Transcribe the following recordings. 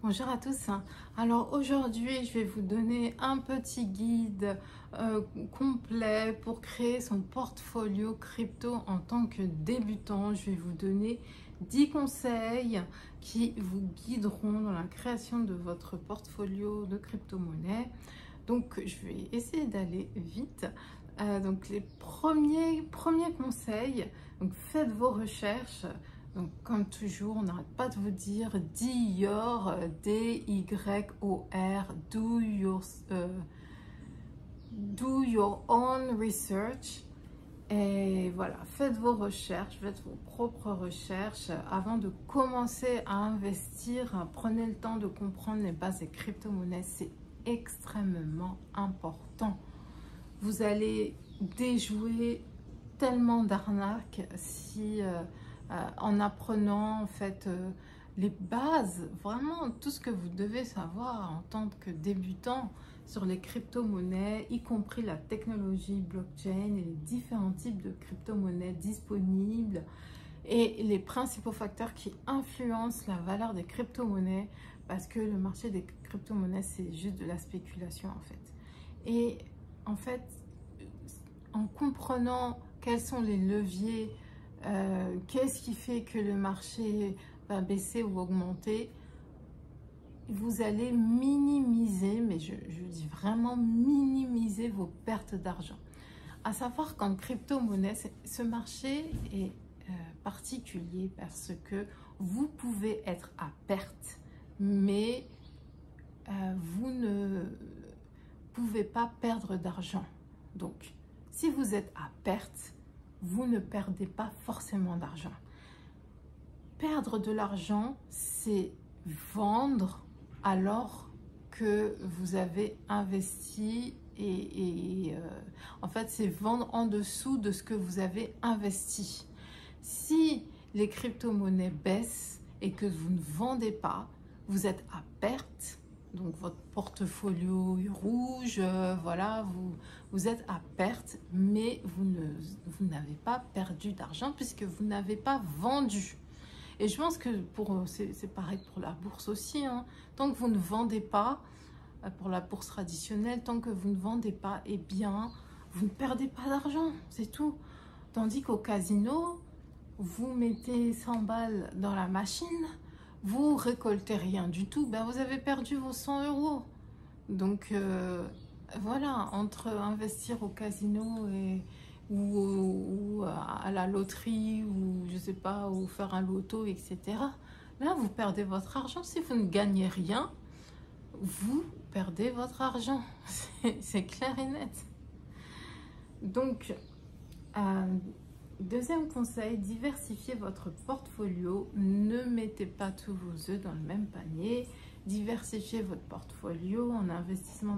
Bonjour à tous. Alors aujourd'hui, je vais vous donner un petit guide complet pour créer son portfolio crypto en tant que débutant. Je vais vous donner 10 conseils qui vous guideront dans la création de votre portfolio de crypto-monnaie. Donc, je vais essayer d'aller vite. Donc, les premiers conseils, donc faites vos recherches. Donc, comme toujours, on n'arrête pas de vous dire D-Y-O-R, do your own research. Et voilà, faites vos recherches, faites vos propres recherches avant de commencer à investir. Prenez le temps de comprendre les bases des crypto-monnaies, c'est extrêmement important. Vous allez déjouer tellement d'arnaques si en apprenant en fait les bases, vraiment tout ce que vous devez savoir en tant que débutant sur les crypto-monnaies, y compris la technologie blockchain et les différents types de crypto-monnaies disponibles et les principaux facteurs qui influencent la valeur des crypto-monnaies, parce que le marché des crypto-monnaies c'est juste de la spéculation en fait. Et en fait, en comprenant quels sont les leviers, qu'est-ce qui fait que le marché va baisser ou augmenter, vous allez minimiser, mais je dis vraiment minimiser vos pertes d'argent. À savoir qu'en crypto-monnaie, ce marché est particulier parce que vous pouvez être à perte, mais vous ne pouvez pas perdre d'argent. Donc, si vous êtes à perte, vous ne perdez pas forcément d'argent. Perdre de l'argent, c'est vendre alors que vous avez investi en fait, c'est vendre en dessous de ce que vous avez investi. Si les crypto-monnaies baissent et que vous ne vendez pas, vous êtes à perte. Donc votre portfolio est rouge, voilà, vous êtes à perte, mais vous n'avez pas perdu d'argent puisque vous n'avez pas vendu. Et je pense que c'est pareil pour la bourse aussi, hein. Tant que vous ne vendez pas, pour la bourse traditionnelle, tant que vous ne vendez pas, eh bien, vous ne perdez pas d'argent, c'est tout. Tandis qu'au casino, vous mettez 100 balles dans la machine, vous récoltez rien du tout, ben vous avez perdu vos 100 euros. Donc voilà, entre investir au casino ou à la loterie ou je sais pas, ou faire un loto, etc. Là, vous perdez votre argent. Si vous ne gagnez rien, vous perdez votre argent. C'est clair et net. Donc, deuxième conseil, diversifiez votre portfolio. Ne mettez pas tous vos œufs dans le même panier. Diversifiez votre portfolio en investissant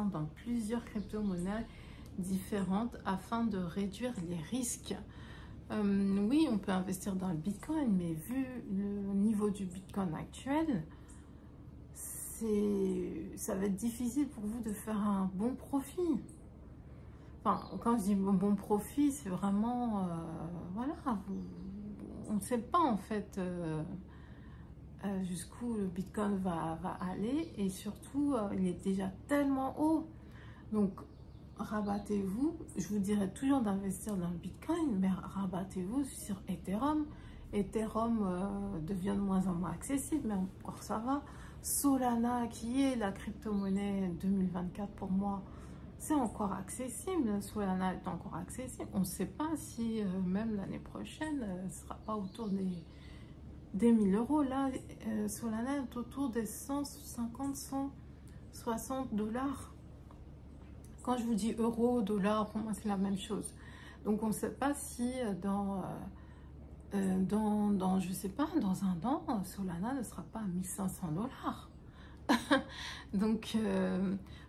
dans plusieurs crypto-monnaies différentes afin de réduire les risques. Oui, on peut investir dans le Bitcoin, mais vu le niveau du Bitcoin actuel, ça va être difficile pour vous de faire un bon profit. Enfin, quand je dis bon profit, c'est vraiment, voilà, on ne sait pas en fait jusqu'où le Bitcoin va aller, et surtout, il est déjà tellement haut. Donc, rabattez-vous. Je vous dirais toujours d'investir dans le Bitcoin, mais rabattez-vous sur Ethereum. Ethereum devient de moins en moins accessible, mais encore ça va. Solana, qui est la crypto-monnaie 2024 pour moi, c'est encore accessible. Solana est encore accessible. On ne sait pas si même l'année prochaine, ce ne sera pas autour des 1000 euros. Là, Solana est autour des 150, 160 $. Quand je vous dis euros, dollars, pour moi c'est la même chose. Donc on ne sait pas si je sais pas, dans un an, Solana ne sera pas à 1500 $. Donc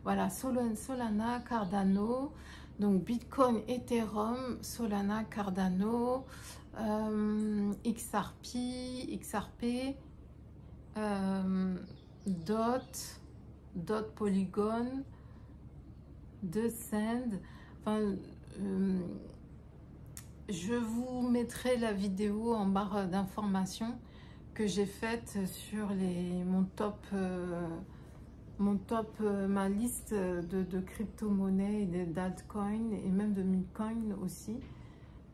voilà, Solana, Cardano, donc Bitcoin, Ethereum, Solana, Cardano, XRP, DOT, Polygon, de Sand. Enfin, je vous mettrai la vidéo en barre d'informations que j'ai faite sur ma liste de crypto-monnaies et d'altcoins et même de bitcoin aussi,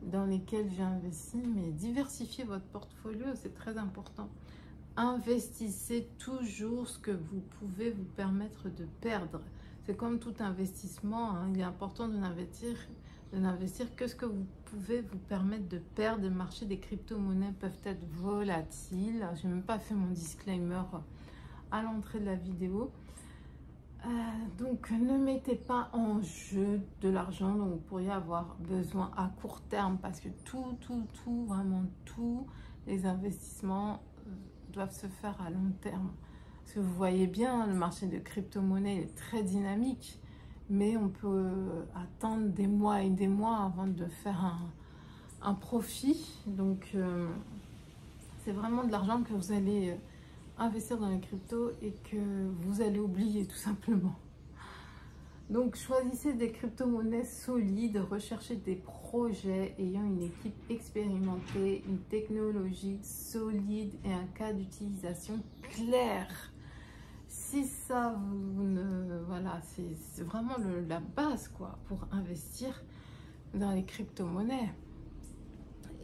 dans lesquels j'ai investi. Mais diversifiez votre portfolio, c'est très important. Investissez toujours ce que vous pouvez vous permettre de perdre. C'est comme tout investissement, hein, il est important de n'investir que ce que vous pouvez vous permettre de perdre. Le marché des crypto-monnaies peuvent être volatiles. Je n'ai même pas fait mon disclaimer à l'entrée de la vidéo. Donc ne mettez pas en jeu de l'argent dont vous pourriez avoir besoin à court terme, parce que vraiment tous les investissements doivent se faire à long terme. Parce que vous voyez bien, le marché de crypto-monnaie est très dynamique, mais on peut attendre des mois et des mois avant de faire un profit. Donc c'est vraiment de l'argent que vous allez investir dans les cryptos et que vous allez oublier tout simplement. Donc choisissez des crypto-monnaies solides, recherchez des projets ayant une équipe expérimentée, une technologie solide et un cas d'utilisation clair. Si ça, voilà, c'est vraiment la base quoi pour investir dans les crypto-monnaies.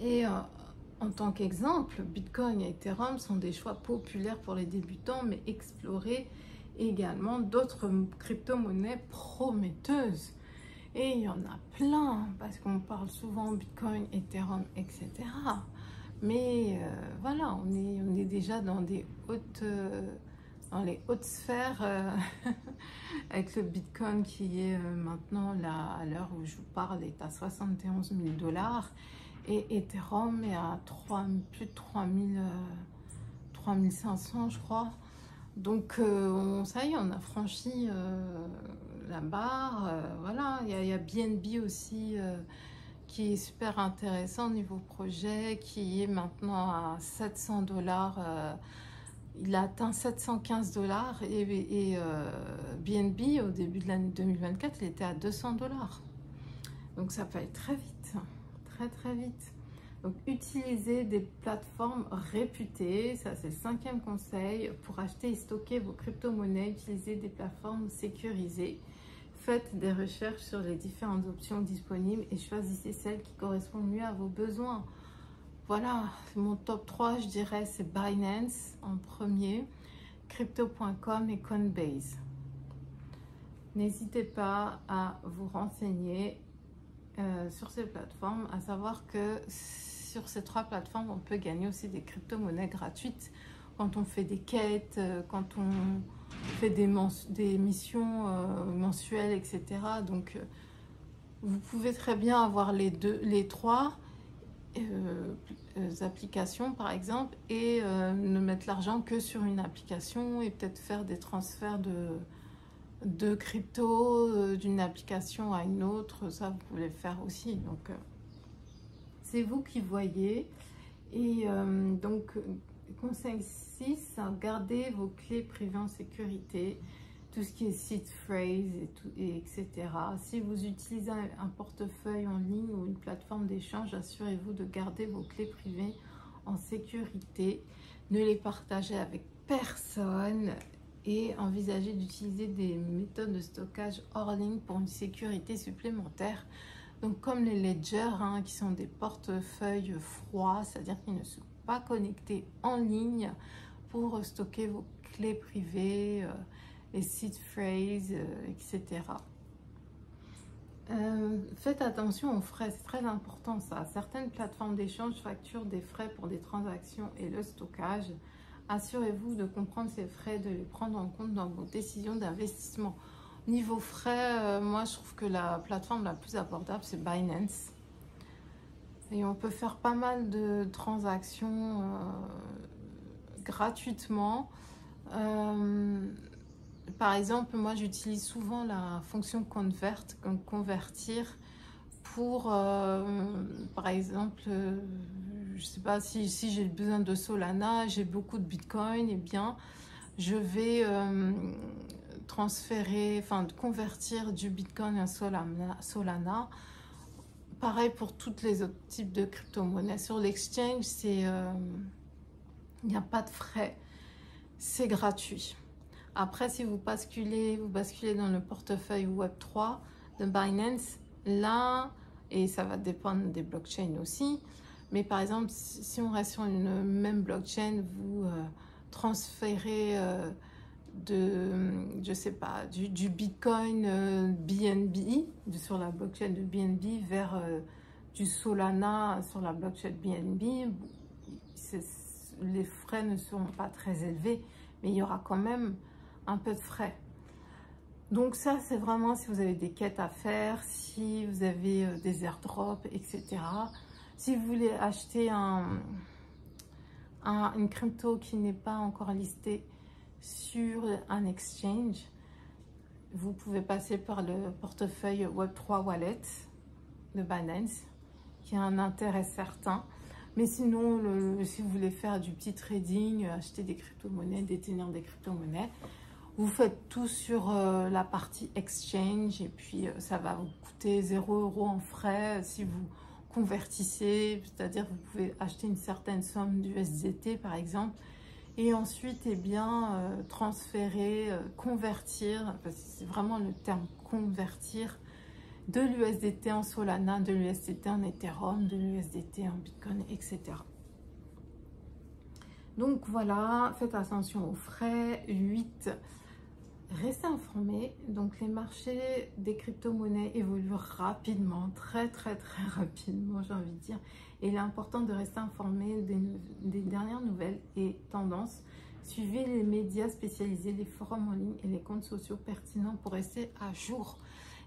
Et en tant qu'exemple, Bitcoin et Ethereum sont des choix populaires pour les débutants, mais explorez également d'autres crypto-monnaies prometteuses. Et il y en a plein, parce qu'on parle souvent Bitcoin, Ethereum, etc. Mais voilà, on est déjà dans les hautes sphères, avec le Bitcoin qui est maintenant, là, à l'heure où je vous parle, est à 71 000 $. Et Ethereum est à plus de 3500 je crois. Donc ça y est, on a franchi la barre. Voilà, il y a BNB aussi qui est super intéressant au niveau projet, qui est maintenant à 700 $. Il a atteint 715 $ et BNB au début de l'année 2024, il était à 200 $. Donc ça peut aller très vite. Très vite. Donc utilisez des plateformes réputées, ça c'est le 5e conseil. Pour acheter et stocker vos crypto-monnaies, utilisez des plateformes sécurisées. Faites des recherches sur les différentes options disponibles et choisissez celles qui correspondent mieux à vos besoins. Voilà, mon top 3 je dirais c'est Binance en premier, Crypto.com et Coinbase. N'hésitez pas à vous renseigner sur ces plateformes, à savoir que sur ces 3 plateformes, on peut gagner aussi des crypto-monnaies gratuites quand on fait des quêtes, quand on fait des missions mensuelles, etc. Donc, vous pouvez très bien avoir les 3 applications, par exemple, et ne mettre l'argent que sur une application et peut-être faire des transferts de crypto d'une application à une autre. Ça vous pouvez le faire aussi, donc c'est vous qui voyez. Et donc conseil 6, gardez vos clés privées en sécurité, tout ce qui est seed phrase etc. Si vous utilisez un portefeuille en ligne ou une plateforme d'échange, assurez-vous de garder vos clés privées en sécurité, ne les partagez avec personne et envisagez d'utiliser des méthodes de stockage hors ligne pour une sécurité supplémentaire. Donc comme les ledgers, hein, qui sont des portefeuilles froids, c'est-à-dire qu'ils ne sont pas connectés en ligne, pour stocker vos clés privées, les seed phrases, etc. Faites attention aux frais, c'est très important ça. Certaines plateformes d'échange facturent des frais pour des transactions et le stockage. Assurez-vous de comprendre ces frais, de les prendre en compte dans vos décisions d'investissement. Niveau frais, moi je trouve que la plateforme la plus abordable c'est Binance. Et on peut faire pas mal de transactions gratuitement. Par exemple, moi j'utilise souvent la fonction convert, donc convertir, pour par exemple, je sais pas si j'ai besoin de Solana, j'ai beaucoup de Bitcoin, et bien je vais transférer, enfin convertir du Bitcoin à Solana. Pareil pour toutes les autres types de crypto-monnaies. Sur l'exchange, c'est Il n'y a pas de frais, c'est gratuit. Après, si vous basculez dans le portefeuille Web3 de Binance, là, et ça va dépendre des blockchains aussi, mais par exemple, si on reste sur une même blockchain, vous transférez je sais pas, du Bitcoin BNB, sur la blockchain de BNB, vers du Solana sur la blockchain BNB, les frais ne seront pas très élevés, mais il y aura quand même un peu de frais. Donc ça, c'est vraiment si vous avez des quêtes à faire, si vous avez des airdrops, etc. Si vous voulez acheter une crypto qui n'est pas encore listée sur un exchange, vous pouvez passer par le portefeuille Web3 Wallet de Binance, qui a un intérêt certain. Mais sinon, si vous voulez faire du petit trading, acheter des crypto-monnaies, détenir des crypto-monnaies, vous faites tout sur la partie exchange et puis ça va vous coûter 0 € en frais si vous convertissez, c'est-à-dire que vous pouvez acheter une certaine somme d'USDT par exemple et ensuite eh bien, transférer, convertir, parce que c'est vraiment le terme convertir, de l'USDT en Solana, de l'USDT en Ethereum, de l'USDT en Bitcoin, etc. Donc voilà, faites attention aux frais. 8. Restez informés. Donc les marchés des crypto-monnaies évoluent rapidement, très rapidement, j'ai envie de dire. Et il est important de rester informé des dernières nouvelles et tendances. Suivez les médias spécialisés, les forums en ligne et les comptes sociaux pertinents pour rester à jour.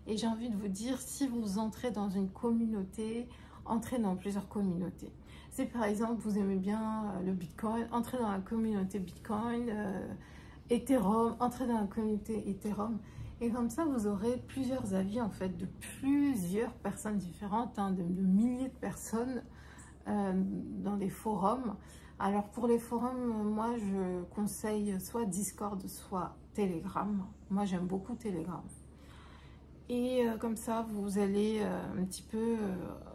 Et j'ai envie de vous dire, si vous entrez dans une communauté, entrez dans plusieurs communautés. Si par exemple vous aimez bien le Bitcoin, entrez dans la communauté Bitcoin, Ethereum, entrez dans la communauté Ethereum. Et comme ça, vous aurez plusieurs avis en fait de plusieurs personnes différentes, hein, de milliers de personnes dans les forums. Alors pour les forums, moi je conseille soit Discord, soit Telegram. Moi j'aime beaucoup Telegram. Et comme ça, vous allez un petit peu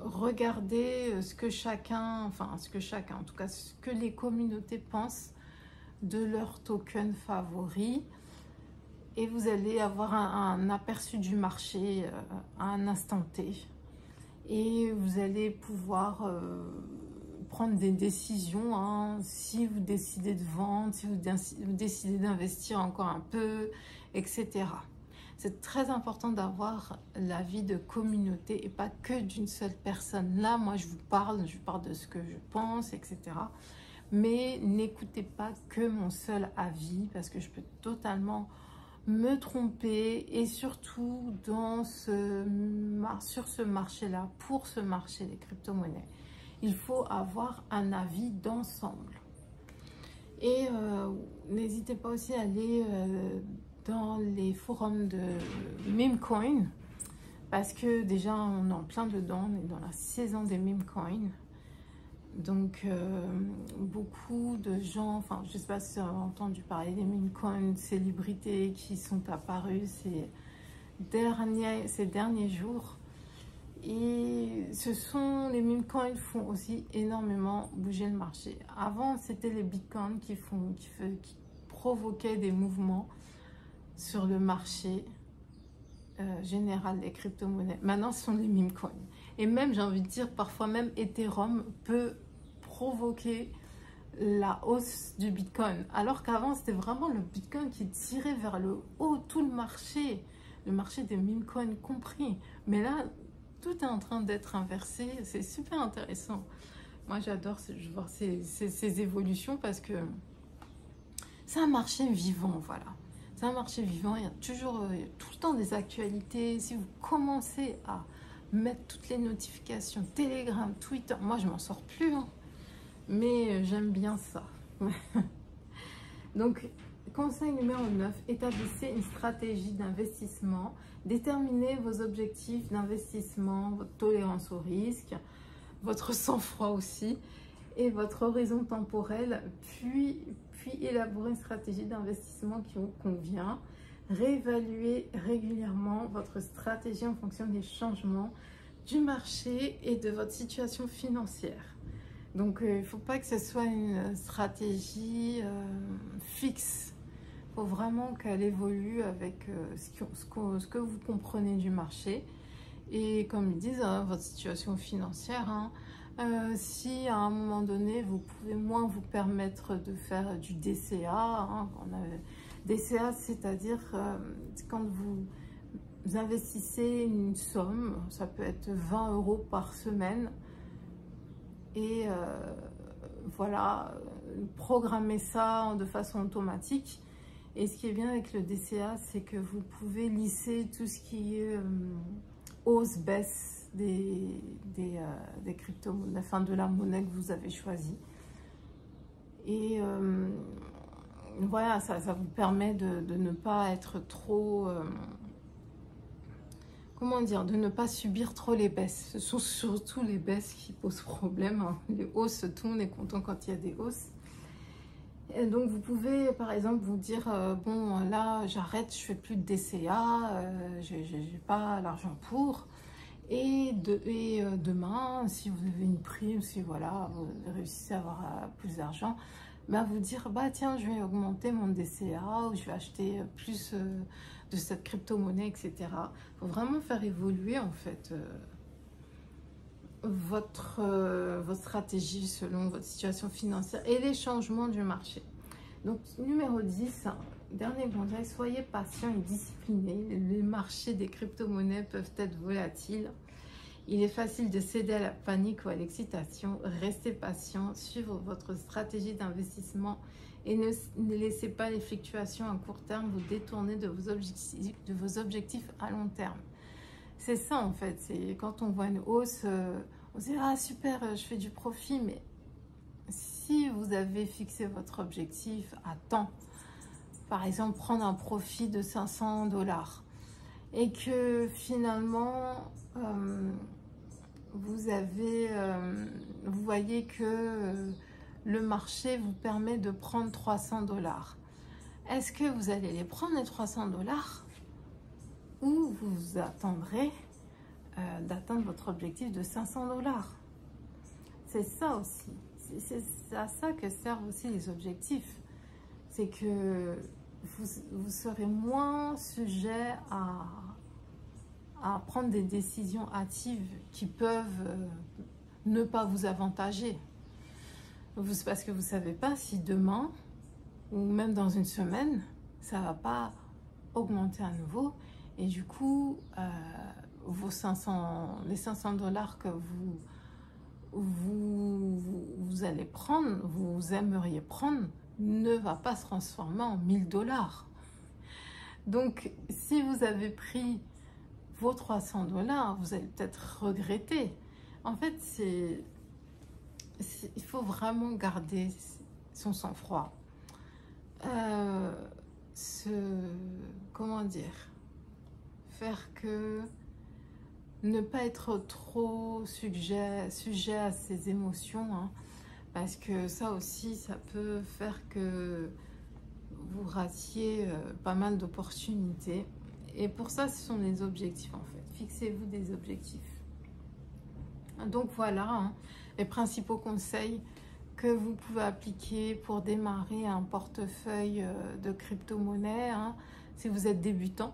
regarder ce que chacun, en tout cas ce que les communautés pensent de leur token favori. Et vous allez avoir un aperçu du marché à un instant T. Et vous allez pouvoir prendre des décisions, hein, si vous décidez de vendre, si vous décidez d'investir encore un peu, etc. C'est très important d'avoir l'avis de communauté et pas que d'une seule personne. Là, moi, je parle de ce que je pense, etc. Mais n'écoutez pas que mon seul avis parce que je peux totalement me tromper. Et surtout, sur ce marché-là, pour ce marché des crypto-monnaies, il faut avoir un avis d'ensemble. Et n'hésitez pas aussi à aller dans les forums de meme coin parce que déjà on est en plein dedans, on est dans la saison des meme coins. Donc beaucoup de gens, enfin je sais pas si vous avez entendu parler des meme coins, célébrités qui sont apparues ces derniers jours. Et les meme coins font aussi énormément bouger le marché. Avant c'était les bitcoins qui provoquaient des mouvements sur le marché général des crypto-monnaies. Maintenant, ce sont les meme coins. Et même, j'ai envie de dire, parfois même Ethereum peut provoquer la hausse du Bitcoin. Alors qu'avant, c'était vraiment le Bitcoin qui tirait vers le haut tout le marché des meme coins compris. Mais là, tout est en train d'être inversé. C'est super intéressant. Moi, j'adore voir ces évolutions parce que c'est un marché vivant, voilà. C'est un marché vivant, il y a tout le temps des actualités. Si vous commencez à mettre toutes les notifications, Telegram, Twitter, moi je m'en sors plus, hein. Mais j'aime bien ça. Donc, conseil numéro 9, établissez une stratégie d'investissement, déterminez vos objectifs d'investissement, votre tolérance au risque, votre sang-froid aussi, et votre horizon temporel, puis élaborer une stratégie d'investissement qui vous convient. Réévaluez régulièrement votre stratégie en fonction des changements du marché et de votre situation financière. Donc, il ne faut pas que ce soit une stratégie fixe. Il faut vraiment qu'elle évolue avec ce que vous comprenez du marché. Et comme ils disent, hein, votre situation financière, hein, si à un moment donné, vous pouvez moins vous permettre de faire du DCA, hein, DCA, c'est-à-dire quand vous investissez une somme, ça peut être 20 € par semaine, et voilà, programmer ça de façon automatique. Et ce qui est bien avec le DCA, c'est que vous pouvez lisser tout ce qui est hausse, baisse des crypto-monnaies, enfin de la monnaie que vous avez choisie. Et voilà, ça vous permet de ne pas être trop... comment dire, de ne pas subir trop les baisses. Ce sont surtout les baisses qui posent problème, hein. Les hausses, tout le monde est content quand il y a des hausses. Et donc vous pouvez par exemple vous dire bon là j'arrête, je fais plus de DCA, j'ai pas l'argent pour. Et demain, si vous avez une prime, si voilà, vous réussissez à avoir plus d'argent, bah vous dire bah tiens, je vais augmenter mon DCA ou je vais acheter plus de cette crypto-monnaie, etc. Il faut vraiment faire évoluer en fait votre stratégie selon votre situation financière et les changements du marché. Donc numéro 10, dernier conseil, soyez patient et discipliné. Les marchés des crypto-monnaies peuvent être volatiles. Il est facile de céder à la panique ou à l'excitation. Restez patient, suivez votre stratégie d'investissement et ne laissez pas les fluctuations à court terme vous détourner de vos objectifs à long terme. C'est ça en fait, c'est quand on voit une hausse, on se dit ah super, je fais du profit, mais si vous avez fixé votre objectif à temps, par exemple prendre un profit de 500 $ et que finalement vous voyez que le marché vous permet de prendre 300 $, est-ce que vous allez les prendre les 300 $ ou vous attendrez d'atteindre votre objectif de 500 $? C'est ça aussi, c'est à ça que servent aussi les objectifs. C'est que vous serez moins sujet à prendre des décisions hâtives qui peuvent ne pas vous avantager. Parce que vous ne savez pas si demain, ou même dans une semaine, ça ne va pas augmenter à nouveau. Et du coup, les 500 $ que vous allez prendre, vous aimeriez prendre, ne va pas se transformer en 1000 $. Donc, si vous avez pris vos 300 $, vous allez peut-être regretter. En fait, il faut vraiment garder son sang-froid. Comment dire, faire que ne pas être trop sujet à ses émotions, hein, parce que ça aussi, ça peut faire que vous ratiez pas mal d'opportunités. Et pour ça, ce sont des objectifs en fait. Fixez-vous des objectifs. Donc voilà, hein, les principaux conseils que vous pouvez appliquer pour démarrer un portefeuille de crypto-monnaie, hein, si vous êtes débutant.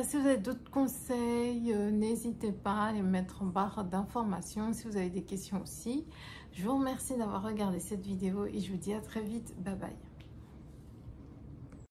Si vous avez d'autres conseils, n'hésitez pas à les mettre en barre d'informations. Si vous avez des questions aussi. Je vous remercie d'avoir regardé cette vidéo et je vous dis à très vite. Bye bye.